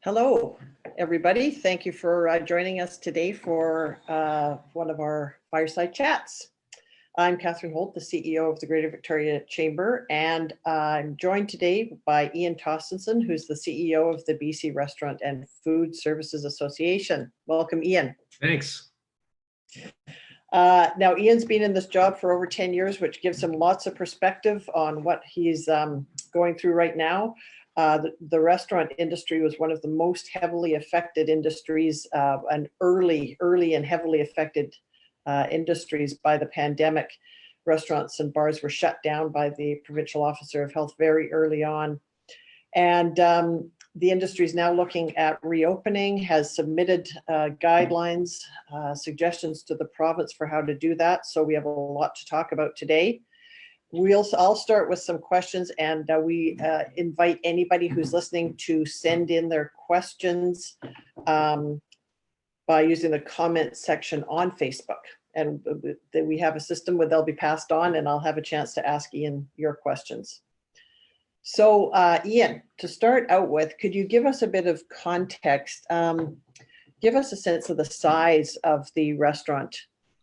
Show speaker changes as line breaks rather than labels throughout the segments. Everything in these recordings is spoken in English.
Hello, everybody. Thank you for joining us today for one of our fireside chats. I'm Catherine Holt, the CEO of the Greater Victoria Chamber, and I'm joined today by Ian Tostenson, who's the CEO of the BC Restaurant and Foodservices Association. Welcome, Ian.
Thanks.
Now, Ian's been in this job for over 10 years, which gives him lots of perspective on what he's going through right now. The restaurant industry was one of the most heavily affected industries and early and heavily affected industries by the pandemic. Restaurants and bars were shut down by the Provincial Officer of Health very early on. And the industry is now looking at reopening, has submitted guidelines, suggestions to the province for how to do that. So we have a lot to talk about today. I'll start with some questions, and we invite anybody who's listening to send in their questions by using the comment section on Facebook. And we have a system where they'll be passed on, and I'll have a chance to ask Ian your questions. So Ian, to start out with, could you give us a bit of context? Give us a sense of the size of the restaurant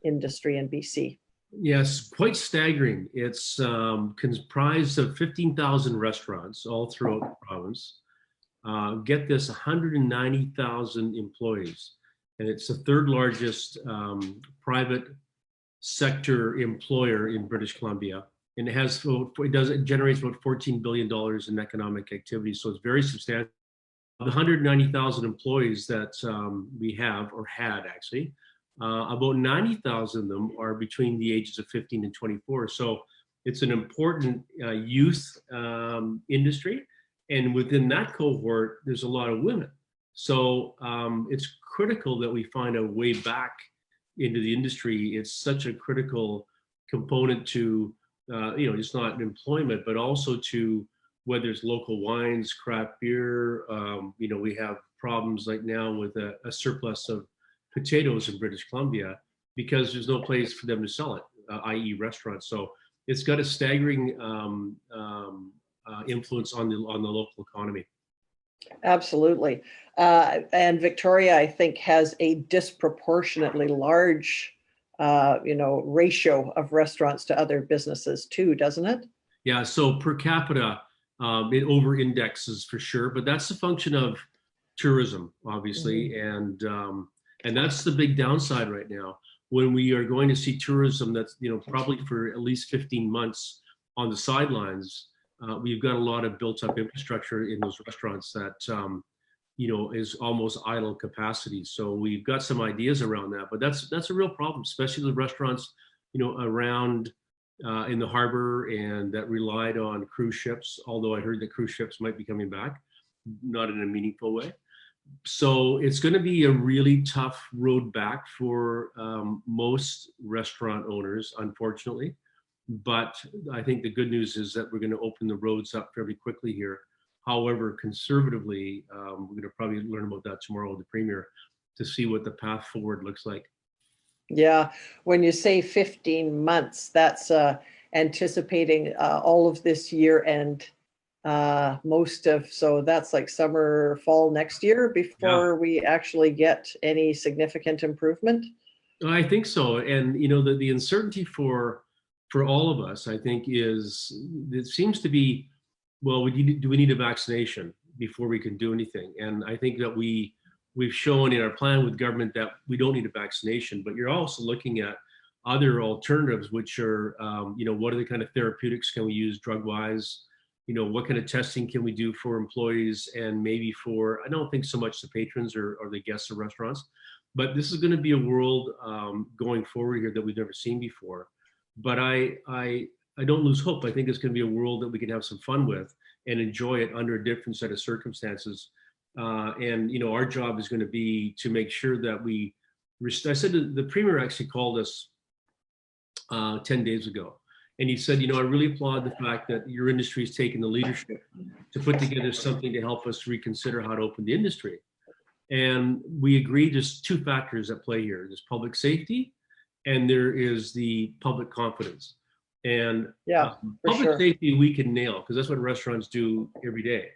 industry in BC.
Yes, quite staggering. It's comprised of 15,000 restaurants all throughout the province. Get this, 190,000 employees. And it's the third largest private sector employer in British Columbia. And it generates about $14 billion in economic activity. So it's very substantial. The 190,000 employees that we have, or had actually, about 90,000 of them are between the ages of 15 and 24. So it's an important youth industry. And within that cohort, there's a lot of women. So it's critical that we find a way back into the industry. It's such a critical component to, just not employment, but also to whether it's local wines, craft beer. We have problems like now with a surplus of potatoes in British Columbia because there's no place for them to sell it, i.e. restaurants. So it's got a staggering influence on the local economy.
Absolutely. And Victoria, I think, has a disproportionately large, ratio of restaurants to other businesses too, doesn't it?
Yeah, so per capita, it over indexes for sure, but that's a function of tourism, obviously. Mm-hmm. And that's the big downside right now. When we are going to see tourism that's, probably for at least 15 months on the sidelines, we've got a lot of built up infrastructure in those restaurants that, is almost idle capacity. So we've got some ideas around that, but that's a real problem, especially the restaurants, around in the harbor and that relied on cruise ships, although I heard that cruise ships might be coming back, not in a meaningful way. So it's going to be a really tough road back for most restaurant owners, unfortunately. But I think the good news is that we're going to open the roads up fairly quickly here. However, conservatively, we're going to probably learn about that tomorrow with the Premier to see what the path forward looks like.
Yeah, when you say 15 months, that's anticipating all of this year and so that's like summer, fall next year before we actually get any significant improvement.
I think so. And the uncertainty for all of us, I think, is it seems to be, well, do we need a vaccination before we can do anything? And I think that we've shown in our plan with government that we don't need a vaccination, but you're also looking at other alternatives, which are, what are the kind of therapeutics can we use drug-wise? What kind of testing can we do for employees and maybe I don't think so much the patrons or the guests of restaurants, but this is going to be a world going forward here that we've never seen before. But I don't lose hope. I think it's going to be a world that we can have some fun with and enjoy it under a different set of circumstances. And our job is going to be to make sure that I said the Premier actually called us 10 days ago. And he said, I really applaud the fact that your industry has taken the leadership to put together something to help us reconsider how to open the industry. And we agreed there's two factors at play here. There's public safety and there is the public confidence. And public safety we can nail because that's what restaurants do every day.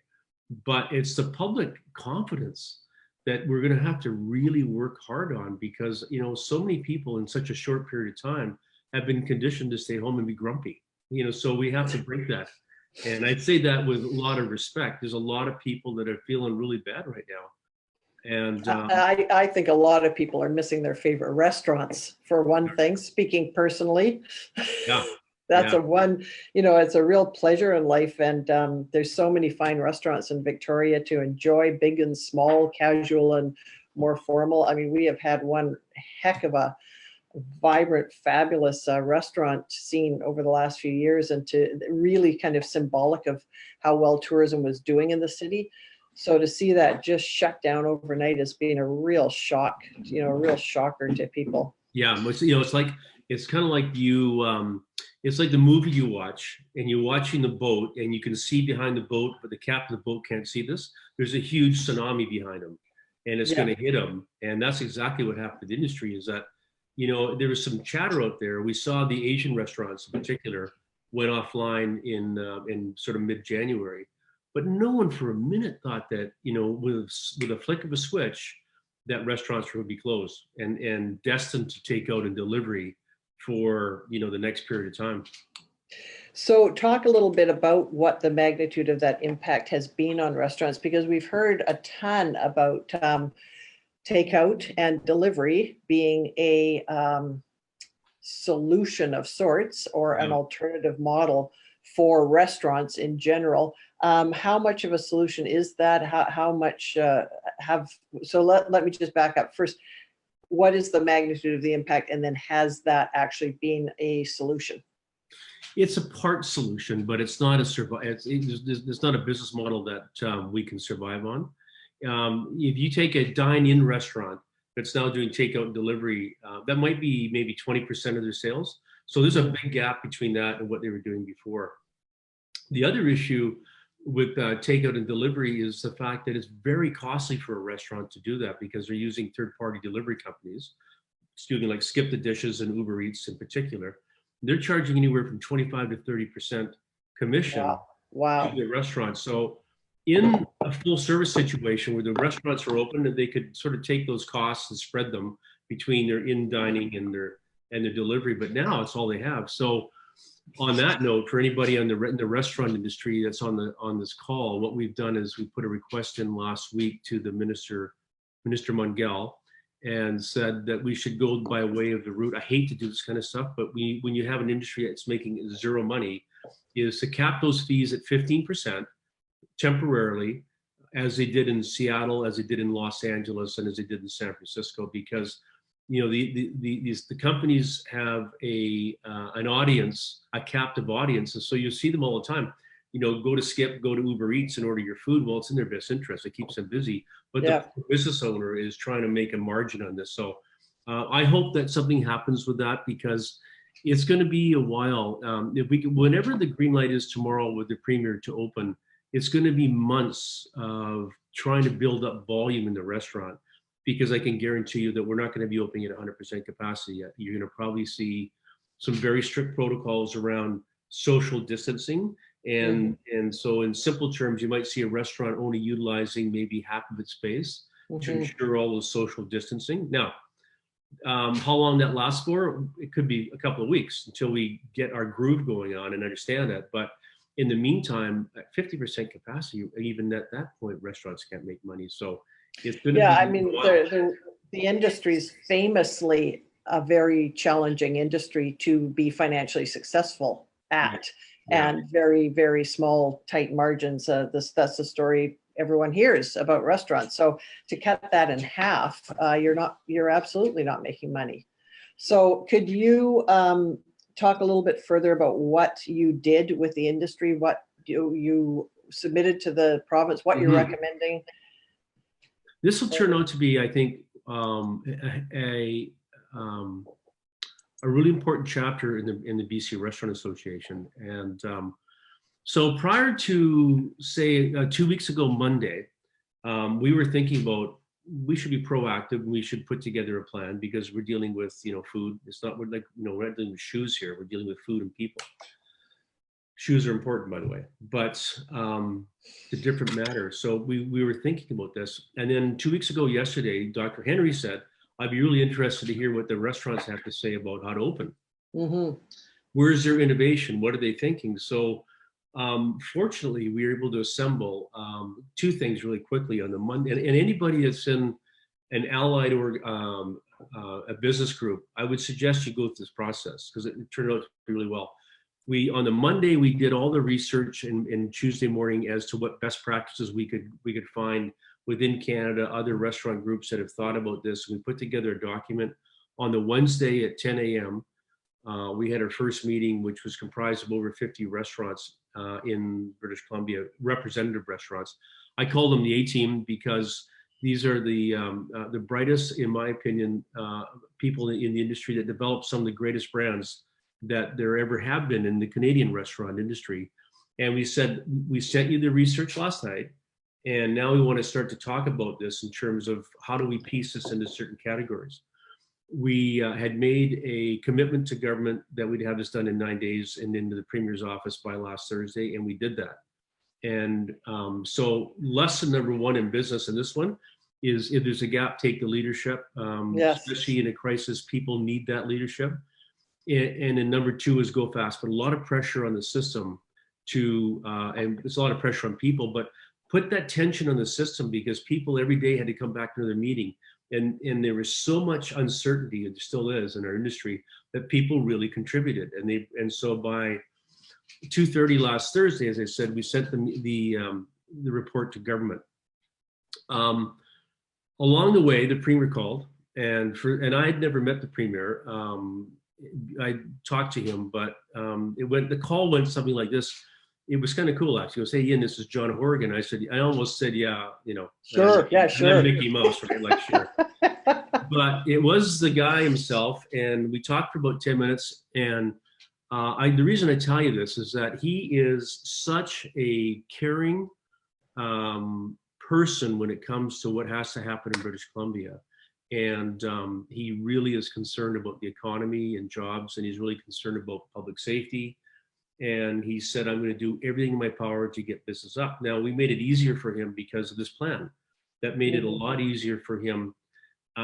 but it's the public confidence that we're going to have to really work hard on, because so many people in such a short period of time have been conditioned to stay home and be grumpy. So we have to break that. And I'd say that with a lot of respect. There's a lot of people that are feeling really bad right now. And
I think a lot of people are missing their favorite restaurants, for one thing, speaking personally.
yeah,
That's
yeah,
it's a real pleasure in life. And there's so many fine restaurants in Victoria to enjoy, big and small, casual and more formal. I mean, we have had one heck of a vibrant, fabulous restaurant scene over the last few years, and to really kind of symbolic of how well tourism was doing in the city. So to see that just shut down overnight has been a real shock, a real shocker to people.
yeah. It's kind of like it's like the movie you watch, and you're watching the boat, and you can see behind the boat, but the captain of the boat can't see this. There's a huge tsunami behind him, and it's going to hit him. And that's exactly what happened to the industry. Is that there was some chatter out there. We saw the Asian restaurants in particular went offline in sort of mid-January, but no one for a minute thought that with a flick of a switch, that restaurants would be closed and destined to take out and delivery for the next period of time.
So talk a little bit about what the magnitude of that impact has been on restaurants, because we've heard a ton about takeout and delivery being a solution of sorts, or an alternative model for restaurants in general. How much of a solution is that? How much so let me just back up first. What is the magnitude of the impact, and then has that actually been a solution?
It's a part solution, but it's not it's not a business model that we can survive on. If you take a dine-in restaurant that's now doing takeout and delivery, that might be maybe 20% of their sales. So there's a big gap between that and what they were doing before. The other issue with takeout and delivery is the fact that it's very costly for a restaurant to do that, because they're using third-party delivery companies, like Skip the Dishes and Uber Eats in particular. They're charging anywhere from 25 to 30% commission
Wow.
to the restaurant. So in a full service situation where the restaurants are open, they could sort of take those costs and spread them between their in dining and their delivery. But now it's all they have. So on that note, for anybody in the restaurant industry that's on this call, what we've done is we put a request in last week to the Minister Mungel, and said that we should go by way of the route. I hate to do this kind of stuff, but when you have an industry that's making zero money, is to cap those fees at 15% temporarily, as they did in Seattle, as they did in Los Angeles, and as they did in San Francisco, because the companies have an audience, a captive audience, and so you see them all the time. Go to Skip, go to Uber Eats and order your food. Well, it's in their best interest. It keeps them busy. But the business owner is trying to make a margin on this. So I hope that something happens with that, because it's going to be a while. Whenever the green light is tomorrow with the premier to open, it's going to be months of trying to build up volume in the restaurant, because I can guarantee you that we're not going to be opening at 100% capacity yet. You're going to probably see some very strict protocols around social distancing. And so in simple terms, you might see a restaurant only utilizing maybe half of its space to ensure all those social distancing. Now, how long that lasts for, it could be a couple of weeks until we get our groove going on and understand that. But in the meantime, at 50% capacity, even at that point, restaurants can't make money. So it's going to be
I mean, the industry is famously a very challenging industry to be financially successful at. And very, very small, tight margins. That's the story everyone hears about restaurants. So to cut that in half, you're absolutely not making money. So could you talk a little bit further about what you did with the industry, what you submitted to the province, what you're recommending?
This will turn out to be, I think, a really important chapter in the BC Restaurant Association. And so prior to, say, 2 weeks ago Monday, we were thinking about, we should be proactive, and we should put together a plan, because we're dealing with food. It's not, we're not dealing with shoes here, we're dealing with food and people. Shoes are important, by the way, but it's a different matter. So we were thinking about this. And then 2 weeks ago, yesterday, Dr. Henry said, I'd be really interested to hear what the restaurants have to say about how to open.
Mm-hmm.
Where's their innovation? What are they thinking? So fortunately, we were able to assemble two things really quickly on the Monday. And anybody that's in an allied or a business group, I would suggest you go through this process because it turned out really well. On the Monday, we did all the research and Tuesday morning as to what best practices we could find within Canada, other restaurant groups that have thought about this. We put together a document. On the Wednesday at 10 a.m., we had our first meeting, which was comprised of over 50 restaurants in British Columbia, representative restaurants. I call them the A-team because these are the brightest, in my opinion, people in the industry that develop some of the greatest brands that there ever have been in the Canadian restaurant industry. And we said, we sent you the research last night, and now we want to start to talk about this in terms of how do we piece this into certain categories. We had made a commitment to government that we'd have this done in 9 days and into the Premier's office by last Thursday, and we did that. And so lesson number one in business, and this one, is if there's a gap, take the leadership.
Yes.
Especially in a crisis, people need that leadership. And then number two is go fast. Put a lot of pressure on the system and there's a lot of pressure on people, but put that tension on the system because people every day had to come back to another meeting. And there was so much uncertainty, and there still is in our industry, that people really contributed. And so by 2:30 last Thursday, as I said, we sent the report to government. Along the way, the Premier called, and I had never met the Premier. I talked to him, but the call went something like this. It was kind of cool, actually. He goes, "Hey, Ian, this is John Horgan." I almost said, "Yeah,
sure, yeah, sure."
Mickey Mouse, right? Like, sure. But it was the guy himself, and we talked for about 10 minutes. And the reason I tell you this is that he is such a caring person when it comes to what has to happen in British Columbia. And he really is concerned about the economy and jobs, and he's really concerned about public safety. And he said, I'm going to do everything in my power to get business up. Now, we made it easier for him because of this plan. That made it a lot easier for him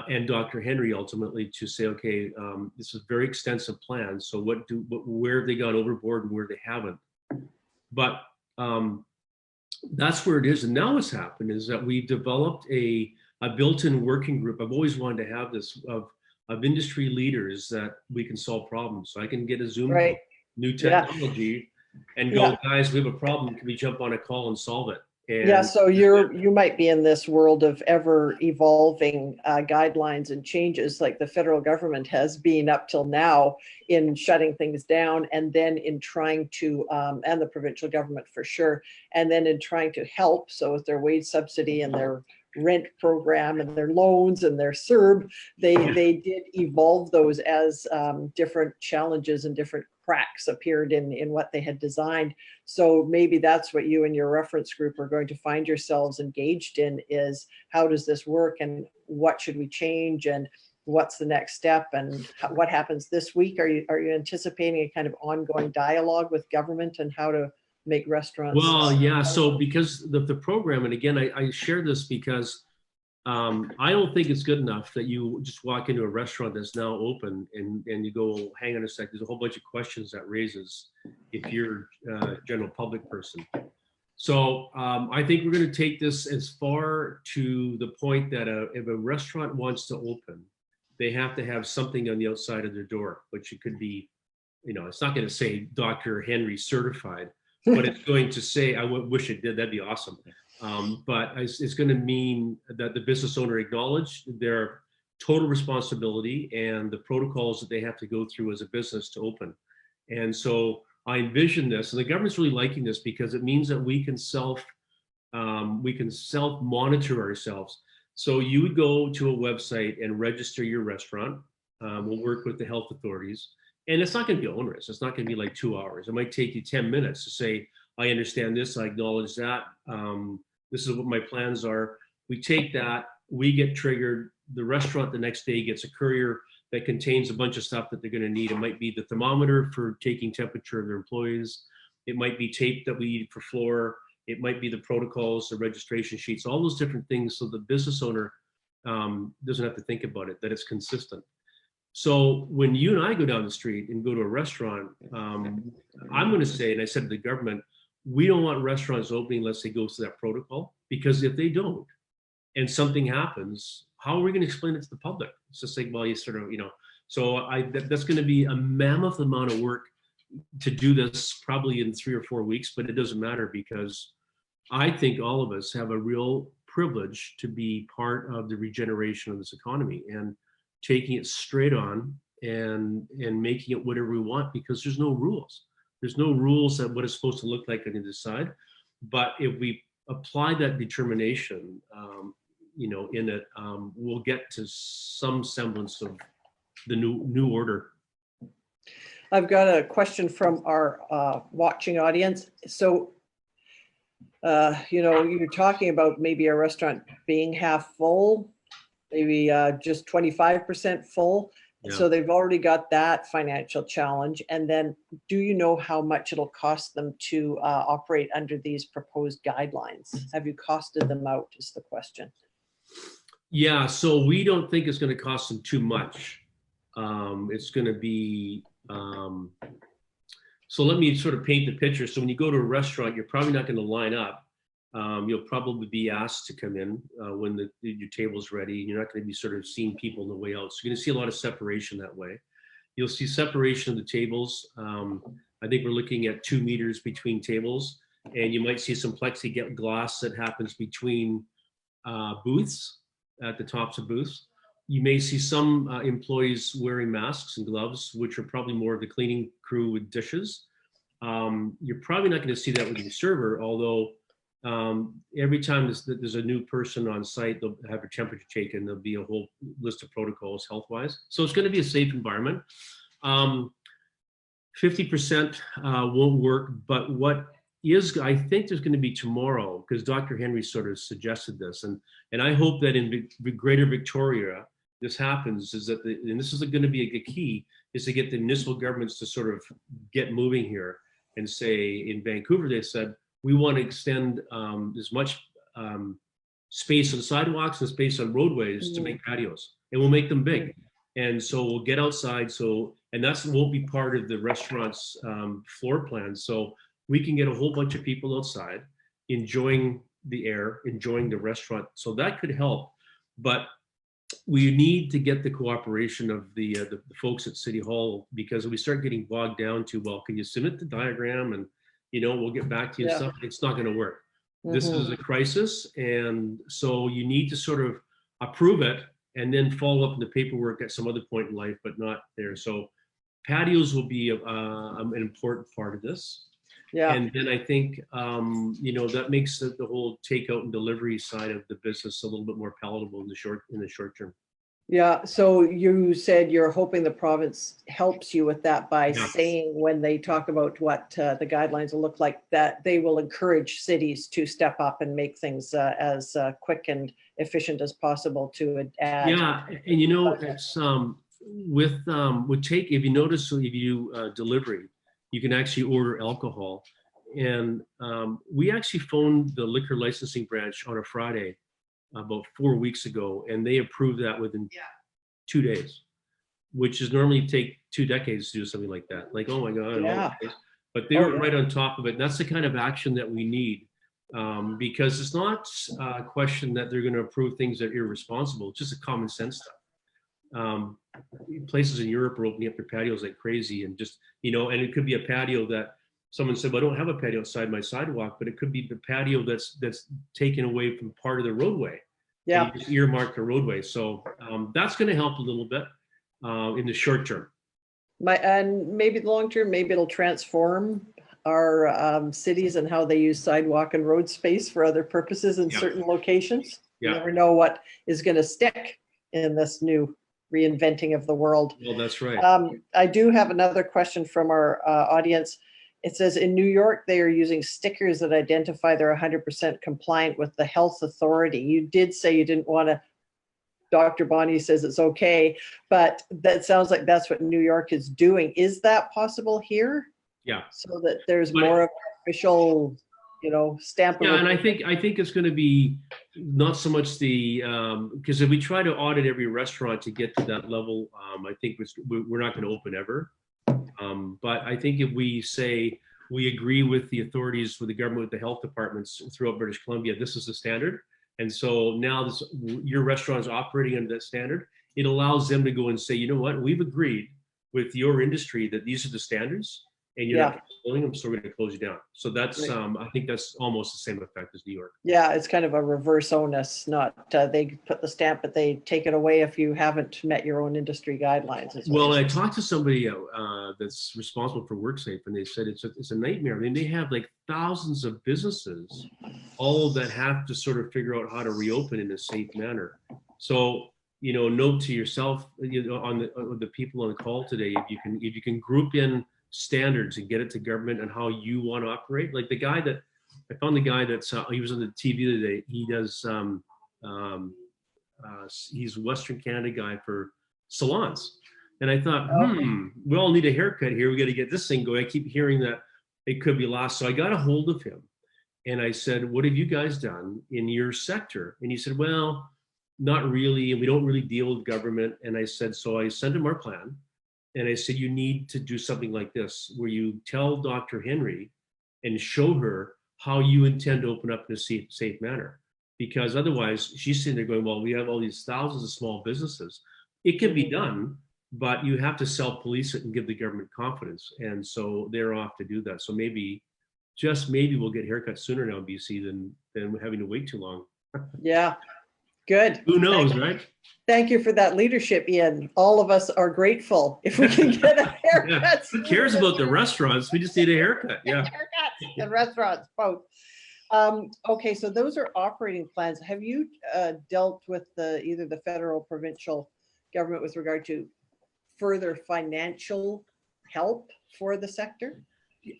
and Dr. Henry ultimately to say, okay, this is a very extensive plan. So where have they gone overboard and where they haven't? But that's where it is. And now what's happened is that we've developed a built-in working group. I've always wanted to have this of industry leaders that we can solve problems. So I can get a Zoom call, new technology, and go, guys, we have a problem. Can we jump on a call and solve it? And
so you might be in this world of ever evolving guidelines and changes, like the federal government has been up till now in shutting things down, and then in trying to, and the provincial government for sure, and then in trying to help. So with their wage subsidy and their rent program and their loans and their CERB, they did evolve those as different challenges and different cracks appeared in what they had designed. So maybe that's what you and your reference group are going to find yourselves engaged in, is how does this work and what should we change and what's the next step and what happens this week? Are you anticipating a kind of ongoing dialogue with government and how to make restaurants?
Well, yeah. So because the program, and again, I share this because I don't think it's good enough that you just walk into a restaurant that's now open and you go, hang on a sec, there's a whole bunch of questions that raises if you're a general public person. So I think we're going to take this as far to the point that if a restaurant wants to open, they have to have something on the outside of their door, which it could be, it's not going to say Dr. Henry certified, but it's going to say, I wish it did, that'd be awesome. But it's going to mean that the business owner acknowledged their total responsibility and the protocols that they have to go through as a business to open. And so I envision this, and the government's really liking this because it means that we can self-monitor ourselves. So you would go to a website and register your restaurant. We'll work with the health authorities. And it's not going to be onerous. It's not going to be like 2 hours. It might take you 10 minutes to say, I understand this, I acknowledge that. This is what my plans are. We take that, we get triggered. The restaurant the next day gets a courier that contains a bunch of stuff that they're going to need. It might be the thermometer for taking temperature of their employees. It might be tape that we need for floor. It might be the protocols, the registration sheets, all those different things. So the business owner doesn't have to think about it, that it's consistent. So when you and I go down the street and go to a restaurant, I'm going to say, and I said to the government, we don't want restaurants opening unless they go through that protocol, because if they don't and something happens, how are we going to explain it to the public? It's just like, well, you sort of, so that's going to be a mammoth amount of work to do this probably in 3 or 4 weeks, but it doesn't matter, because I think all of us have a real privilege to be part of the regeneration of this economy and taking it straight on and making it whatever we want, because there's no rules. There's no rules that what it's supposed to look like on either side. But if we apply that determination, in it, we'll get to some semblance of the new order.
I've got a question from our watching audience. So, you're talking about maybe a restaurant being half full, maybe just 25% full.
Yeah.
So they've already got that financial challenge. And then do you know how much it'll cost them to operate under these proposed guidelines? Have you costed them out is the question.
Yeah, so we don't think it's going to cost them too much. It's going to be, so let me sort of paint the picture. So when you go to a restaurant, you're probably not going to line up. You'll probably be asked to come in when your table's ready. You're not going to be sort of seeing people on the way out. So you're going to see a lot of separation that way. You'll see separation of the tables. I think we're looking at 2 meters between tables, and you might see some plexiglass that happens between booths, at the tops of booths. You may see some employees wearing masks and gloves, which are probably more of the cleaning crew with dishes. You're probably not going to see that with the server, although every time there's a new person on site, they'll have a temperature taken. There'll be a whole list of protocols health-wise. So it's going to be a safe environment. 50% won't work, but what is, I think there's going to be tomorrow, because Dr. Henry sort of suggested this, and I hope that in Greater Victoria, this happens, is that, and this is going to be a key, is to get the municipal governments to sort of get moving here and say, in Vancouver, they said, we want to extend as much space on sidewalks and space on roadways to make patios, and we'll make them big. And so we'll get outside. So, and that won't be part of the restaurant's floor plan. So we can get a whole bunch of people outside enjoying the air, enjoying the restaurant. So that could help. But we need to get the cooperation of the folks at City Hall, because if we start getting bogged down to, well, can you submit the diagram and, we'll get back to you and stuff, it's not going to work. This is a crisis. And so you need to sort of approve it and then follow up in the paperwork at some other point in life, but not there. So patios will be an important part of this. Yeah. And then I think, that makes the whole takeout and delivery side of the business a little bit more palatable in the short term.
Yeah. So you said you're hoping the province helps you with that by saying, when they talk about what the guidelines will look like, that they will encourage cities to step up and make things as quick and efficient as possible to add. Yeah.
And it's with take, if you notice, if you do delivery, you can actually order alcohol. And we actually phoned the liquor licensing branch on a Friday about 4 weeks ago, and they approved that within 2 days, which is normally take 2 decades to do something like that. Like, oh my God. But they were right on top of it. And that's the kind of action that we need, because it's not a question that they're going to approve things that are irresponsible. It's just a common sense stuff. Places in Europe are opening up their patios like crazy, and just, and it could be a patio that someone said, well, I don't have a patio outside my sidewalk, but it could be the patio that's taken away from part of the roadway. Yeah. You just earmark the roadway. So that's going to help a little bit in the short term.
And maybe the long term, maybe it'll transform our cities and how they use sidewalk and road space for other purposes in certain locations. You never know what is going to stick in this new reinventing of the world.
Well, that's right.
I do have another question from our audience. It says, in New York, they are using stickers that identify they're 100% compliant with the health authority. You did say you didn't want to, Dr. Bonnie says it's okay, but that sounds like that's what New York is doing. Is that possible here?
Yeah.
so that there's
But
more of an official, stamp of
yeah, and
approval.
I think it's going to be not so much the because if we try to audit every restaurant to get to that level, I think we're not going to open ever. But I think if we say we agree with the authorities, with the government, with the health departments throughout British Columbia, this is the standard. And so now your restaurant is operating under that standard. It allows them to go and say, you know what, we've agreed with your industry that these are the standards and you're not following them, so we're going to close you down. So that's, I think that's almost the same effect as New York.
Yeah, it's kind of a reverse onus, not they put the stamp, but they take it away if you haven't met your own industry guidelines.
Well, I talked to somebody that's responsible for WorkSafe, and they said it's a nightmare. I mean, they have like thousands of businesses, all that have to sort of figure out how to reopen in a safe manner. So, note to yourself, on the people on the call today, if you can group in standards and get it to government and how you want to operate. Like I found the guy that's he was on the TV the other day. He does he's a Western Canada guy for salons. And I thought, we all need a haircut here. We got to get this thing going. I keep hearing that it could be lost. So I got a hold of him and I said, what have you guys done in your sector? And he said, well, not really. And we don't really deal with government. And I said, so I sent him our plan. And I said, you need to do something like this, where you tell Dr. Henry and show her how you intend to open up in a safe manner. Because otherwise she's sitting there going, well, we have all these thousands of small businesses. It can be done, but you have to self-police it and give the government confidence. And so they're off to do that. So just maybe we'll get haircuts sooner now in BC than having to wait too long.
Yeah, good.
Who knows, right?
Thank you for that leadership, Ian. All of us are grateful if we can get a haircut.
Yeah. Who cares about the restaurants? We just need a haircut. Yeah.
Haircuts and restaurants, both. Okay, so those are operating plans. Have you dealt with either the federal or provincial government with regard to further financial help for the sector?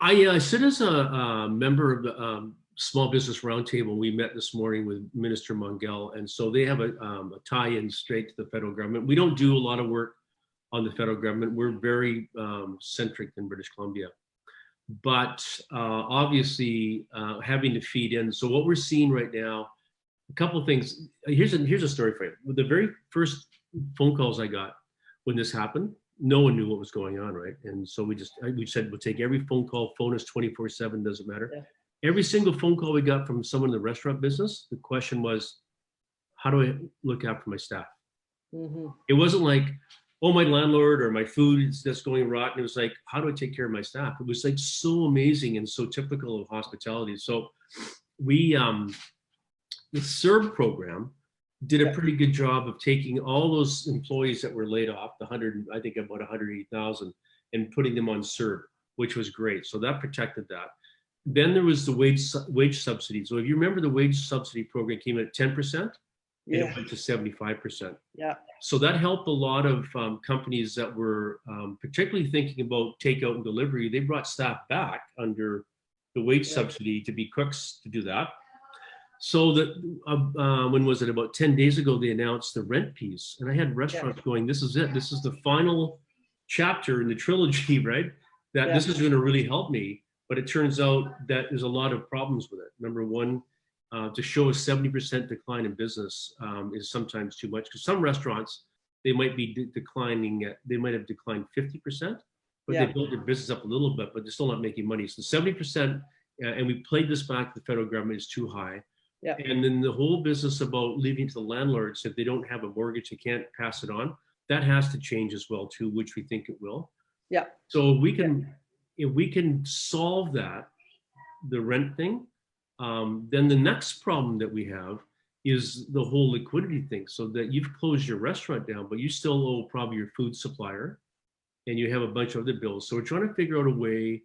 I sit as a member of the Small Business Roundtable. We met this morning with Minister Mongell, and so they have a tie-in straight to the federal government. We don't do a lot of work on the federal government. We're very centric in British Columbia. But obviously having to feed in. So what we're seeing right now, a couple of things. Here's a story for you. With the very first phone calls I got when this happened, no one knew what was going on, right? And so we said we'll take every phone call. Phone is 24/7, doesn't matter. Yeah. Every single phone call we got from someone in the restaurant business, the question was, how do I look after my staff? Mm-hmm. It wasn't like, oh, my landlord or my food is just going rotten. It was like, how do I take care of my staff? It was like so amazing and so typical of hospitality. So we, the CERB program did a pretty good job of taking all those employees that were laid off, I think about 180,000, and putting them on CERB, which was great. So that protected that. Then there was the wage subsidy. So if you remember, the wage subsidy program came in at 10%. And it went to 75%. Yeah. So that helped a lot of companies that were particularly thinking about takeout and delivery. They brought staff back under the wage subsidy to be cooks to do that. So that when was it? About 10 days ago, they announced the rent piece, and I had restaurants going, "This is it. This is the final chapter in the trilogy, right? That this is going to really help me." But it turns out that there's a lot of problems with it. Number one, to show a 70% decline in business is sometimes too much, because some restaurants, they might be declining, they might have declined 50%, but they built their business up a little bit, but they're still not making money. So 70%, and we played this back to the federal government, is too high. Yeah. And then the whole business about leaving to the landlords, if they don't have a mortgage, they can't pass it on, that has to change as well too, which we think it will. Yeah. So if we can solve that, the rent thing, then the next problem that we have is the whole liquidity thing. So that you've closed your restaurant down, but you still owe probably your food supplier, and you have a bunch of other bills. So we're trying to figure out a way,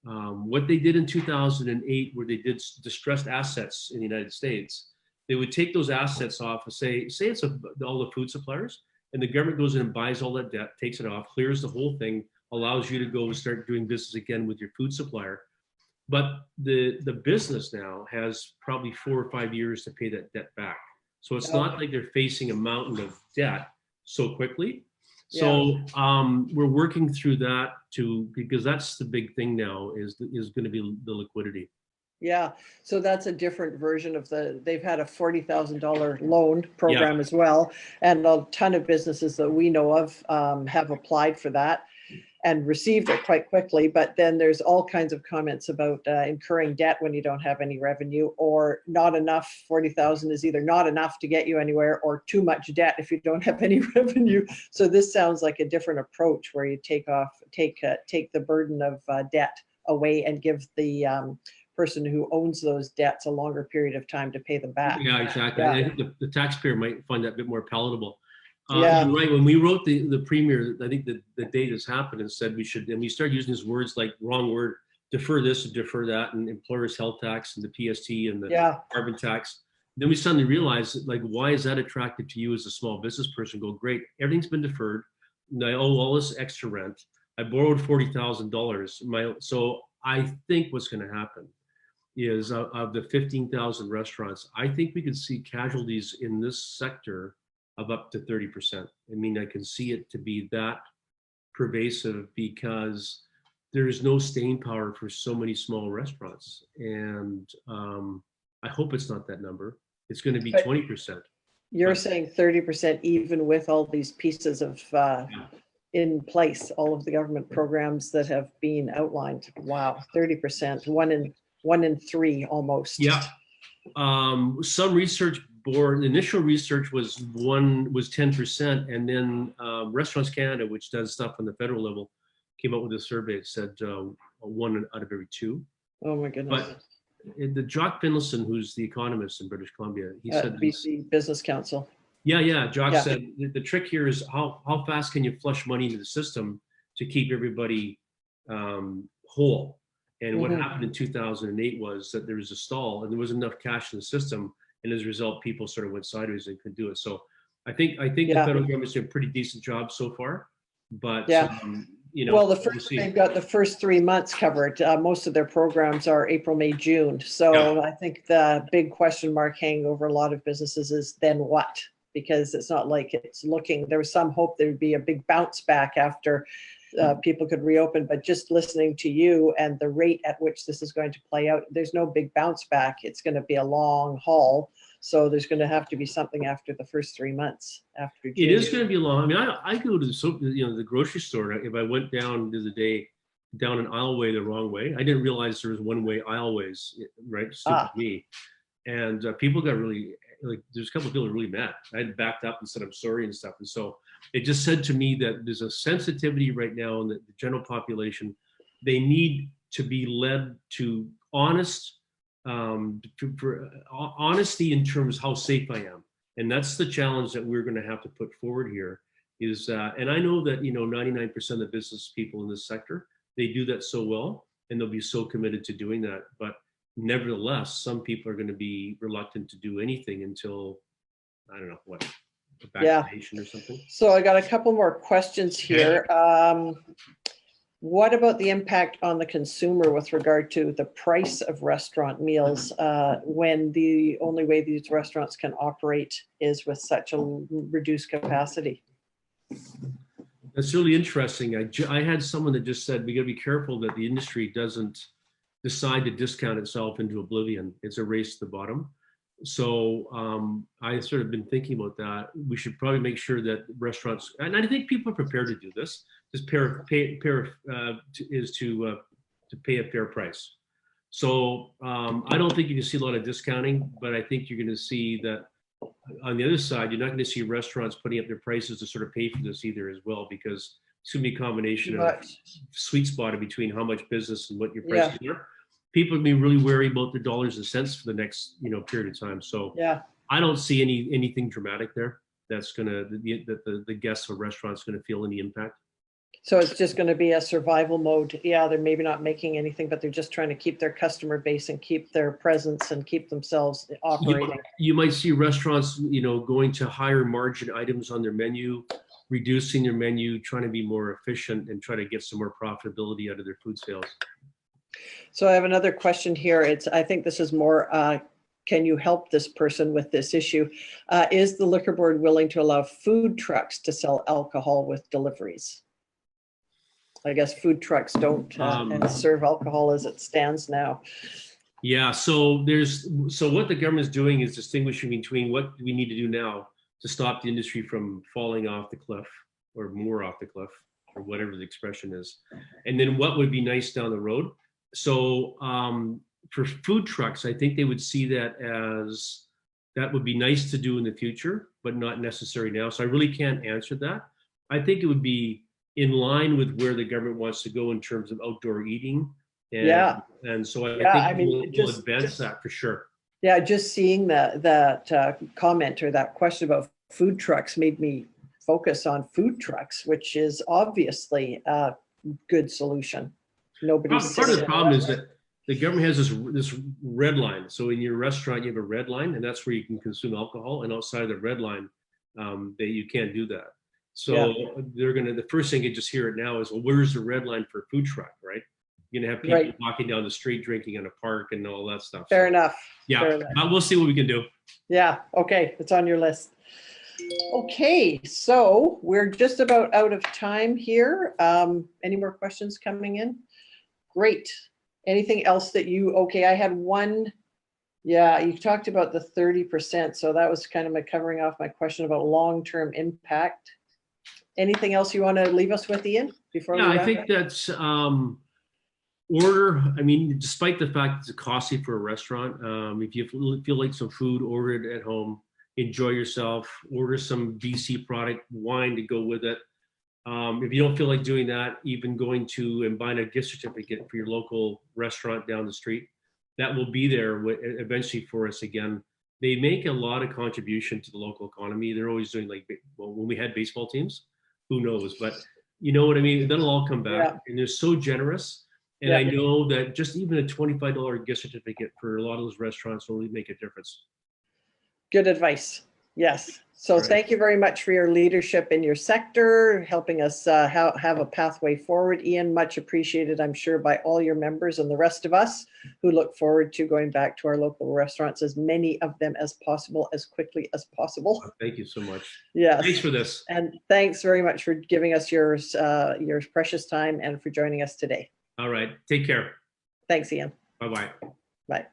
what they did in 2008, where they did distressed assets in the United States. They would take those assets off and say it's all the food suppliers, and the government goes in and buys all that debt, takes it off, clears the whole thing, allows you to go and start doing business again with your food supplier. But the business now has probably 4 or 5 years to pay that debt back. So it's not like they're facing a mountain of debt so quickly. So we're working through that because that's the big thing now is going to be the liquidity.
Yeah, so that's a different version of they've had a $40,000 loan program as well. And a ton of businesses that we know of have applied for that and received it quite quickly. But then there's all kinds of comments about incurring debt when you don't have any revenue, or not enough. 40,000 is either not enough to get you anywhere or too much debt if you don't have any revenue. So this sounds like a different approach where you take the burden of debt away and give the person who owns those debts a longer period of time to pay them back.
Yeah, exactly. I think the taxpayer might find that a bit more palatable.
You're
right. When we wrote the premier, I think the day this happened and said we should, and we started using these words like wrong word, defer this and defer that, and employer's health tax and the PST and the carbon tax. Then we suddenly realized, like, why is that attractive to you as a small business person? Go, great, everything's been deferred. And I owe all this extra rent. I borrowed $40,000. So I think what's going to happen is of the 15,000 restaurants, I think we could see casualties in this sector of up to 30%. I mean, I can see it to be that pervasive because there is no staying power for so many small restaurants. And I hope it's not that number. It's going to be 20%.
You're saying 30% even with all these pieces of in place, all of the government programs that have been outlined. Wow, 30%, one in three almost.
Yeah. Some research board, initial research was 10%, and then Restaurants Canada, which does stuff on the federal level, came out with a survey that said 1 out of every 2.
Oh my goodness.
But the Jock Finlayson, who's the economist in British Columbia, he said
BC Business Council.
Jock said the trick here is how fast can you flush money into the system to keep everybody whole. And what happened in 2008 was that there was a stall and there was enough cash in the system, and as a result, people sort of went sideways and couldn't do it. So I think the federal government's doing a pretty decent job so far, but well, they've got the first 3 months covered. Most of their programs are April, May, June. So I think the big question mark hanging over a lot of businesses is then what? Because it's not like it's looking. There was some hope there would be a big bounce back after people could reopen, but just listening to you and the rate at which this is going to play out, there's no big bounce back. It's going to be a long haul. So there's going to have to be something after the first 3 months after June. It is going to be long. I mean, I go to the grocery store. If I went down the other day, down an aisleway the wrong way, I didn't realize there was one-way aisleways, right? Stupid me. And people got really, there's a couple of people really mad. I had backed up and said I'm sorry and stuff. And so it just said to me that there's a sensitivity right now in the general population. They need to be led to honesty in terms of how safe I am. And that's the challenge that we're going to have to put forward here is, and I know that, 99% of the business people in this sector, they do that so well, and they'll be so committed to doing that. But nevertheless, some people are going to be reluctant to do anything until, I don't know, what, a vaccination or something.
So I got a couple more questions here. What about the impact on the consumer with regard to the price of restaurant meals when the only way these restaurants can operate is with such a reduced capacity?
That's really interesting. I had someone that just said, we got to be careful that the industry doesn't decide to discount itself into oblivion. It's a race to the bottom. So I sort of been thinking about that. We should probably make sure that restaurants, and I think people are prepared to do this, is to pay a fair price. So I don't think you can see a lot of discounting, but I think you're going to see that on the other side, you're not going to see restaurants putting up their prices to sort of pay for this either as well, because it's going to be a combination of sweet spot between how much business and what your prices are. People will be really wary about their dollars and cents for the next period of time. So I don't see anything dramatic there that's going to the guests of restaurants going to feel any impact.
So it's just going to be a survival mode. Yeah, they're maybe not making anything, but they're just trying to keep their customer base and keep their presence and keep themselves operating.
You might see restaurants, going to higher margin items on their menu, reducing their menu, trying to be more efficient and try to get some more profitability out of their food sales.
So I have another question here. I think this is more can you help this person with this issue? Is the liquor board willing to allow food trucks to sell alcohol with deliveries? I guess food trucks don't serve alcohol as it stands now.
Yeah, so what the government is doing is distinguishing between what we need to do now to stop the industry from falling off the cliff, or more off the cliff, or whatever the expression is, and then what would be nice down the road. So for food trucks, I think they would see that as that would be nice to do in the future, but not necessary now. So I really can't answer that. I think it would be in line with where the government wants to go in terms of outdoor eating. And so I think we'll advance that for sure.
Yeah, just seeing that comment or that question about food trucks made me focus on food trucks, which is obviously a good solution.
Part of the problem is that the government has this red line. So in your restaurant, you have a red line, and that's where you can consume alcohol. And outside of the red line, you can't do that. So the first thing you just hear it now is, well, where's the red line for a food truck, right? You're gonna have people walking down the street drinking in a park and all that stuff.
Fair enough.
Yeah,
fair enough.
We'll see what we can do.
Yeah, okay, it's on your list. Okay, so we're just about out of time here. Any more questions coming in? Great. Anything else that I had one. Yeah, you talked about the 30%. So that was kind of my covering off my question about long-term impact. Anything else you want to leave us with, Ian, before we wrap
I think that's order. I mean, despite the fact it's costly for a restaurant, if you feel like some food, order it at home, enjoy yourself, order some BC product wine to go with it. If you don't feel like doing that, even going to and buying a gift certificate for your local restaurant down the street, that will be there eventually for us again. They make a lot of contribution to the local economy. They're always doing when we had baseball teams, who knows? But you know what I mean? That'll all come back. And they're so generous. And I know that just even a $25 gift certificate for a lot of those restaurants will really make a difference.
Good advice. Yes. So thank you very much for your leadership in your sector, helping us have a pathway forward. Ian, much appreciated, I'm sure, by all your members and the rest of us who look forward to going back to our local restaurants, as many of them as possible, as quickly as possible.
Thank you so much.
Yes.
Thanks for this.
And thanks very much for giving us your precious time and for joining us today.
All right. Take care.
Thanks, Ian.
Bye-bye.
Bye.